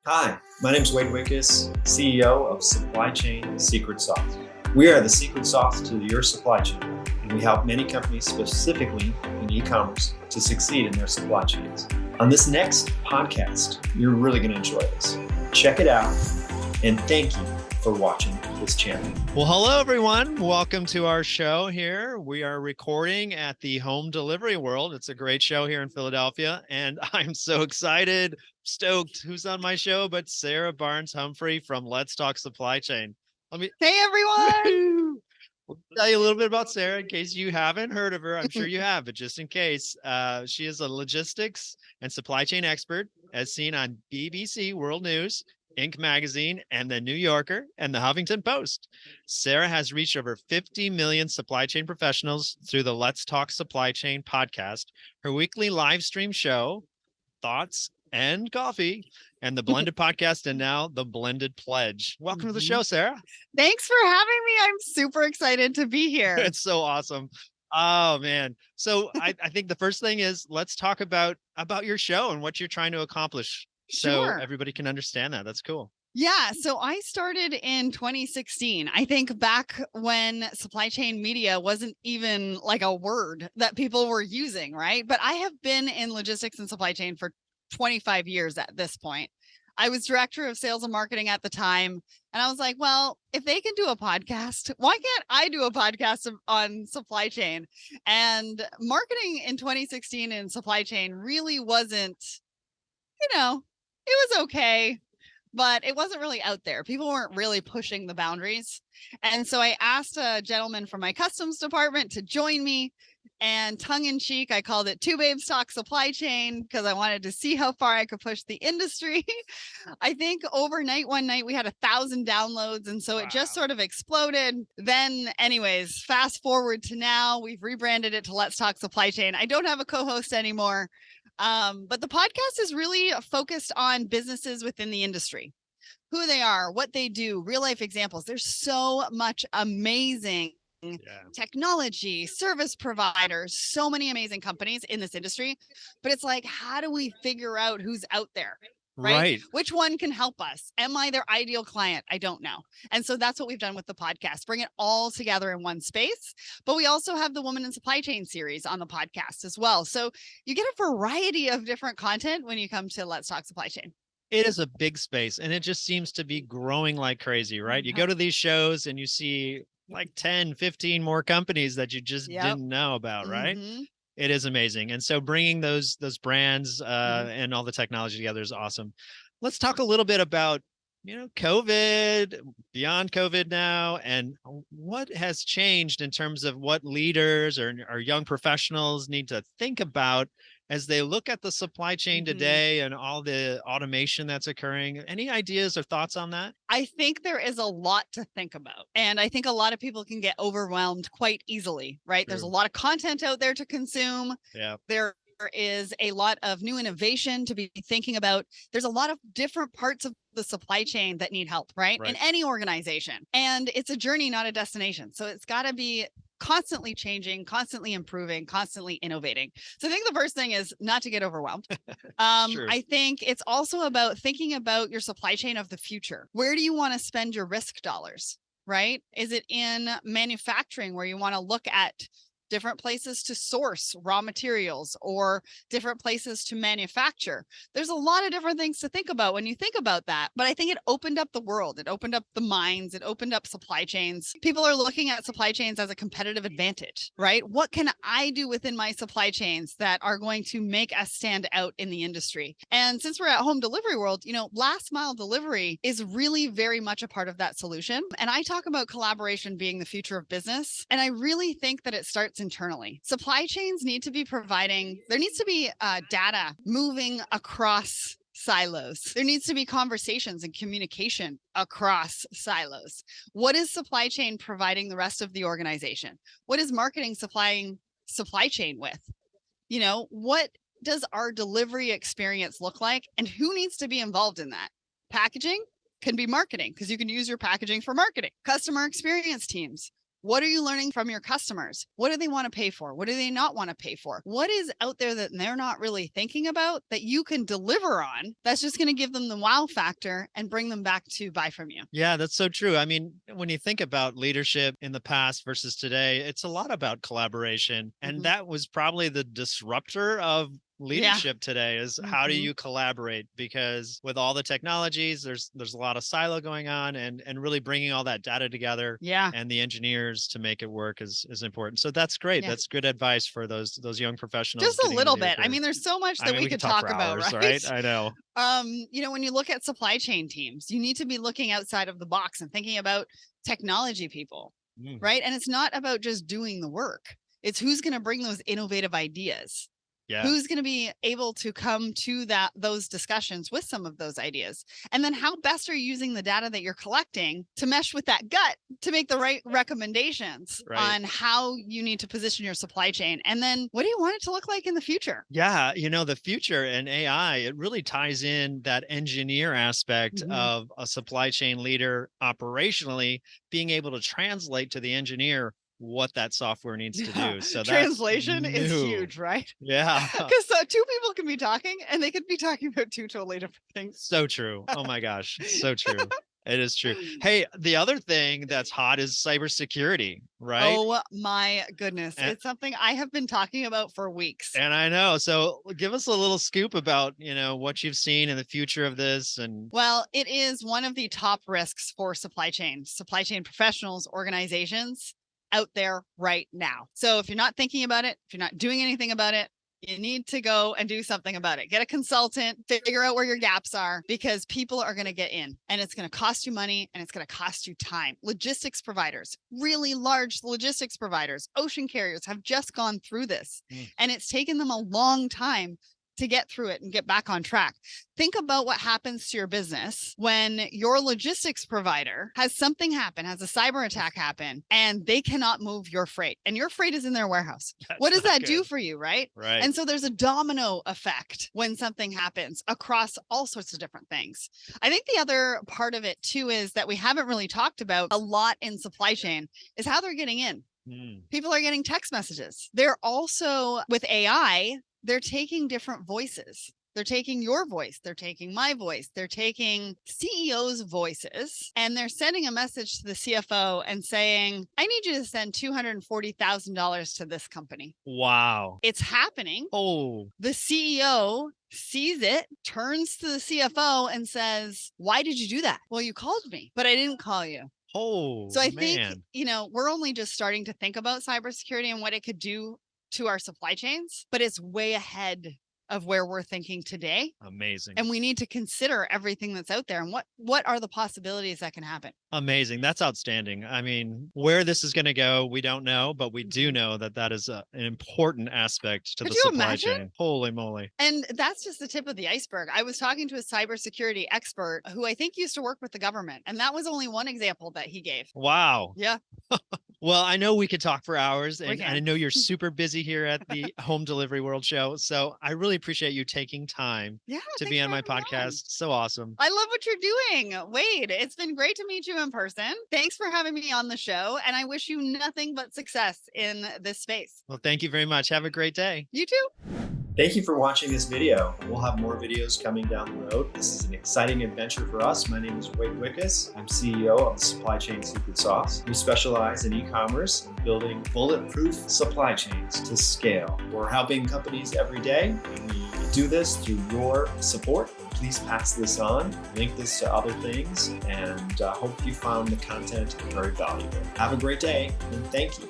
Hi, my name is Wade Wickus, CEO of Supply Chain Secret Sauce. We are the secret sauce to your supply chain, and we help many companies, specifically in e-commerce, to succeed in their supply chains. On this next podcast, you're really going to enjoy this. Check it out, and thank you for watching this channel. Well, hello, everyone. Welcome to our show here. We are recording at the Home Delivery World. It's a great show here in Philadelphia, and I'm so excited, stoked. Who's on my show but Sarah Barnes-Humphrey from Let's Talk Supply Chain. Hey, everyone. We'll tell you a little bit about Sarah in case you haven't heard of her. I'm sure you have, but just in case, she is a logistics and supply chain expert as seen on BBC World News, Inc. magazine, and the New Yorker and the Huffington Post. Sarah has reached over 50 million supply chain professionals through the Let's Talk Supply Chain podcast, her weekly live stream show, Thoughts and Coffee, and the Blended podcast, and now the Blended Pledge. Welcome to the show, Sarah. Thanks for having me. I'm super excited to be here. It's so awesome. Oh, man. So I think the first thing is let's talk about your show and what you're trying to accomplish. So everybody can understand that. That's cool. Yeah. So I started in 2016. I think back when supply chain media wasn't even like a word that people were using, right? But I have been in logistics and supply chain for 25 years at this point. I was director of sales and marketing at the time. And I was like, well, if they can do a podcast, why can't I do a podcast on supply chain? And marketing in 2016 in supply chain really wasn't, it was okay, but it wasn't really out there. People weren't really pushing the boundaries. And so I asked a gentleman from my customs department to join me, and tongue in cheek, I called it Two Babes Talk Supply Chain because I wanted to see how far I could push the industry. I think overnight, one night, we had 1,000 downloads. And so it just sort of exploded. Then anyways, fast forward to now, we've rebranded it to Let's Talk Supply Chain. I don't have a co-host anymore. But the podcast is really focused on businesses within the industry, who they are, what they do, real life examples. There's so much amazing technology, service providers, so many amazing companies in this industry. But it's like, how do we figure out who's out there? Right? Which one can help us? Am I their ideal client? I don't know. And so that's what we've done with the podcast, bring it all together in one space. But we also have the Woman in Supply Chain series on the podcast as well. So you get a variety of different content when you come to Let's Talk Supply Chain. It is a big space and it just seems to be growing like crazy, right? You go to these shows and you see like 10, 15 more companies that you just didn't know about, right? It is amazing. And so bringing those brands and all the technology together is awesome. Let's talk a little bit about, COVID, beyond COVID now, and what has changed in terms of what leaders or young professionals need to think about as they look at the supply chain today and all the automation that's occurring. Any ideas or thoughts on that? I think there is a lot to think about. And I think a lot of people can get overwhelmed quite easily, right? True. There's a lot of content out there to consume. Yeah. There is a lot of new innovation to be thinking about. There's a lot of different parts of the supply chain that need help, right? In any organization. And it's a journey, not a destination. So it's got to be constantly changing, constantly improving, constantly innovating. So I think the first thing is not to get overwhelmed. I think it's also about thinking about your supply chain of the future. Where do you want to spend your risk dollars, right? Is it in manufacturing where you want to look at different places to source raw materials or different places to manufacture? There's a lot of different things to think about when you think about that. But I think it opened up the world. It opened up the minds. It opened up supply chains. People are looking at supply chains as a competitive advantage, right? What can I do within my supply chains that are going to make us stand out in the industry? And since we're at Home Delivery World, last mile delivery is really very much a part of that solution. And I talk about collaboration being the future of business. And I really think that it starts internally. Supply chains need to be there needs to be data moving across silos. There needs to be conversations and communication across silos. What is supply chain providing the rest of the organization? What is marketing supplying supply chain with? What does our delivery experience look like and who needs to be involved in that? Packaging can be marketing because you can use your packaging for marketing. Customer experience teams, What are you learning from your customers? What do they want to pay for? What do they not want to pay for? What is out there that they're not really thinking about that you can deliver on? That's just going to give them the wow factor and bring them back to buy from you. Yeah, that's so true. I mean, when you think about leadership in the past versus today, it's a lot about collaboration. And that was probably the disruptor of leadership today is how do you collaborate? Because with all the technologies, there's a lot of silo going on, and really bringing all that data together and the engineers to make it work is important. So that's great. That's good advice for those young professionals. Just a little bit. I mean, there's so much that we could talk about, right? I know. When you look at supply chain teams, you need to be looking outside of the box and thinking about technology people, right? And it's not about just doing the work. It's who's going to bring those innovative ideas. Yeah. Who's going to be able to come to those discussions with some of those ideas? And then how best are you using the data that you're collecting to mesh with that gut to make the right recommendations on how you need to position your supply chain? And then what do you want it to look like in the future? Yeah, the future and AI, it really ties in that engineer aspect of a supply chain leader operationally being able to translate to the engineer what that software needs to do. So translation is huge, right? Yeah. Because two people can be talking and they could be talking about two totally different things. So true. Oh my gosh. So true. It is true. Hey, the other thing that's hot is cybersecurity, right? Oh my goodness. It's something I have been talking about for weeks. And I know. So give us a little scoop about, what you've seen in the future of this. Well, it is one of the top risks for supply chain professionals, organizations out there right now. So if you're not thinking about it, if you're not doing anything about it, you need to go and do something about it. Get a consultant, figure out where your gaps are, because people are going to get in and it's going to cost you money and it's going to cost you time. Logistics providers, really large logistics providers, ocean carriers have just gone through this and it's taken them a long time to get through it and get back on track. Think about what happens to your business when your logistics provider has something happen, has a cyber attack happen, and they cannot move your freight and your freight is in their warehouse. What does that do for you, right? And so there's a domino effect when something happens across all sorts of different things. I think the other part of it too is that we haven't really talked about a lot in supply chain is how they're getting in. People are getting text messages. They're also, with AI, they're taking different voices. They're taking your voice. They're taking my voice. They're taking CEOs' voices, and they're sending a message to the CFO and saying, I need you to send $240,000 to this company. Wow. It's happening. Oh. The CEO sees it, turns to the CFO and says, why did you do that? Well, you called me, but I didn't call you. Oh, so I think, we're only just starting to think about cybersecurity and what it could do to our supply chains, but it's way ahead of where we're thinking today. Amazing. And we need to consider everything that's out there and what are the possibilities that can happen. Amazing. That's outstanding. I mean, where this is going to go, we don't know, but we do know that is an important aspect to the supply chain. Holy moly. And that's just the tip of the iceberg. I was talking to a cybersecurity expert who I think used to work with the government, and that was only one example that he gave. Wow. Yeah. Well, I know we could talk for hours, and I know you're super busy here at the Home Delivery World Show. So I really appreciate you taking time to be on my podcast. So awesome. I love what you're doing, Wade. It's been great to meet you in person. Thanks for having me on the show. And I wish you nothing but success in this space. Well, thank you very much. Have a great day. You too. Thank you for watching this video. We'll have more videos coming down the road. This is an exciting adventure for us. My name is Wade Wickus. I'm CEO of the Supply Chain Secret Sauce. We specialize in e-commerce and building bulletproof supply chains to scale. We're helping companies every day, and we do this through your support. Please pass this on, link this to other things, and hope you found the content very valuable. Have a great day, and thank you.